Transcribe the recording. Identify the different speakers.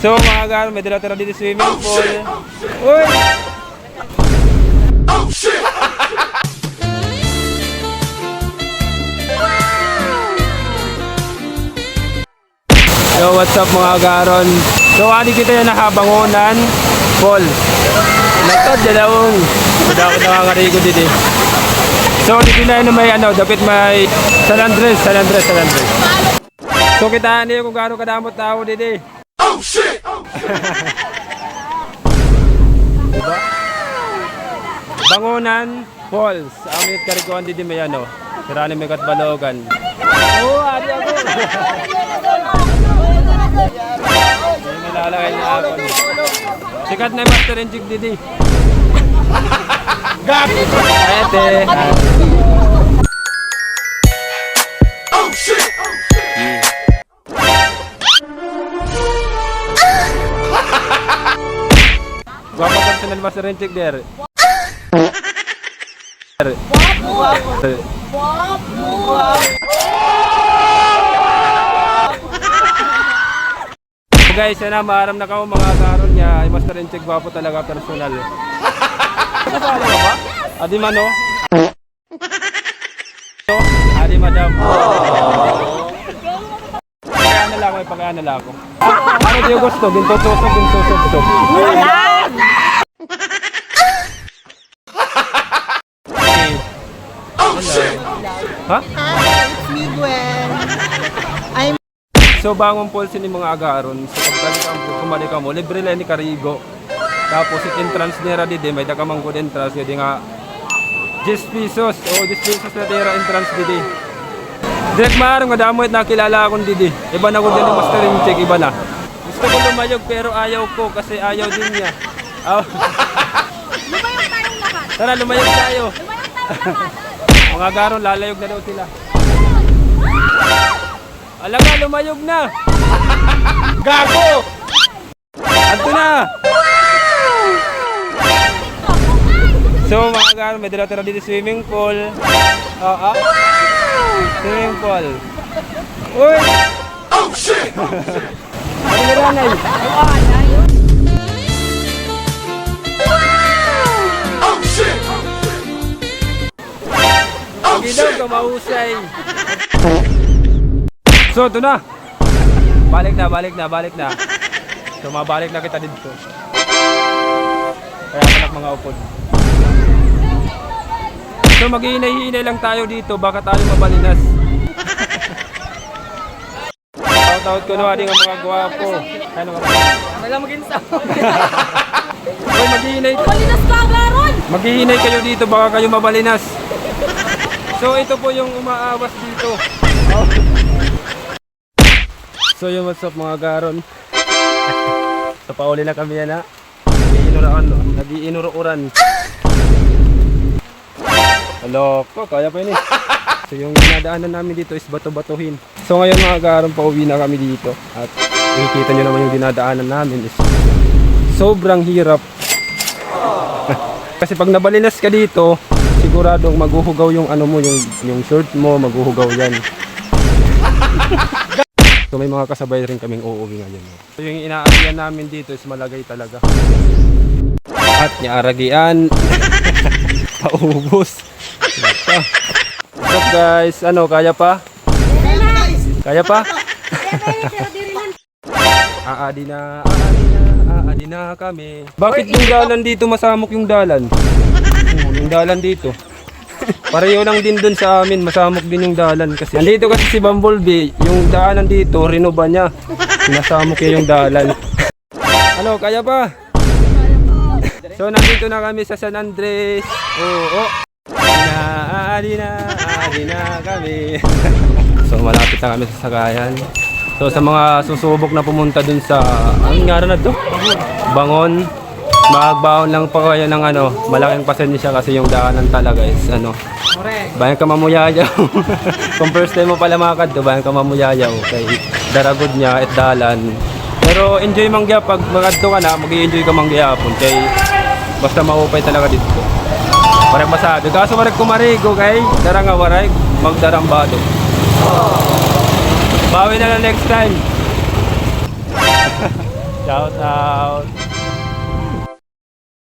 Speaker 1: So mga gar, may dala-tira dito swimming pool. Uy! Oh shit! So what's up mga garon? So ani kita yan nakabangunan Paul. Nagtod dalawang dapat nakakarigo dito. So dito na may dapat may salandres. So kita niyo kung gaano kadamot tao dito. Oh shit! Diba? Bangunan Falls. Ang kariguan dito may Sirani may katbalogan. Oh, ari ako. May lalakay niya ako. Sikat na yung Master and Jig didi. Ayate. Oh shit! Guwapo personal Master and Jig der. So guys, yan na, maaram na ka mga karon niya. Ay Master and Check, gwapo talaga personal. Kasali ka ba? Adi man no? Adi madam. Pagkana lang ako, pagkana lang ako. Ano diyo gusto? Ginto-tusok. Ha?
Speaker 2: It's me, Gwen.
Speaker 1: So bangon pulsin ni mga agaron. So pagkali ka mo, libre lang ni Karigo. Tapos it entrance nera didi, may dakamang good entrance. Kaya nga 10 pesos. O 10 pesos na tira entrance didi. Direk maarang nga damoy at nakilala akong didi. Iba na ko din ng Master and Check, iba na. Gusto ko lumayog pero ayaw ko kasi ayaw din niya.
Speaker 3: Lumayog tayong lahat.
Speaker 1: Tara lumayog tayo. Mga agaron lalayog na daw sila. Alaga, lumayog na! Gago! Anto na! So mga gar, may dala-tira dito swimming pool. Swimming pool. Uy! Oh shit! Ano na ranay? Oh shit! Pagi daw ka mahusay. So ito na. Balik na. So mabalik na kita dito. Kaya anak mga upod. So maghihinay-hinay lang tayo dito, baka tayo mabalinas. Taot ko na ating mga gwapo. Ano ka ba?
Speaker 2: Wala mag-insa.
Speaker 1: Hoy, maghihinay.
Speaker 3: Balinas ka, Garon!
Speaker 1: Maghihinay kayo dito, baka kayo mabalinas. So ito po yung umaawas dito. So yung what's up mga garon. So pauli na kami yan ha. Nag-iinuruan. Loko, kaya pa yun eh. So yung dinadaanan namin dito is bato-batuhin. So ngayon mga garon, pauwi na kami dito. At nakikita nyo naman yung dinadaanan namin is sobrang hirap. Kasi pag nabalinas ka dito, siguradong maghuhugaw yung yung shirt mo, maghuhugaw yan. So may mga kasabay rin kaming uuwi ngayon. So yung inaarihan namin dito is malagay talaga. At niaragian. Paubos. What's up guys? Kaya pa? Kaya pa? Aadi na kami. Bakit yung dalan dito masamok yung dalan? Yung dalan dito. Pareho lang din dun sa amin, masamok din yung dalan kasi. Nandito kasi si Bumblebee, yung daanan dito, rinova niya. Sinasamok niya yung dalan. Kaya pa? So nandito na kami sa San Andres. Oo. Aadi na kami. So malapit na kami sa sakayan. So sa mga susubok na pumunta dun sa, anong nga na to? Bangon. Magbaon lang pa kayo ng malaking pasensya kasi yung daanan talaga is bayan ka mamuyayaw. Kung first time mo pala makakad to, bayan ka mamuyayaw kay daragod niya at dalan. Pero enjoy mangya pag makadto ka na, mag-i-enjoy ka mangyapon kay basta maupay talaga dito. Parang masabi, kaso marag kumarigo kay darang nga waray magdarambado. Bawi na lang next time.
Speaker 4: Shout out.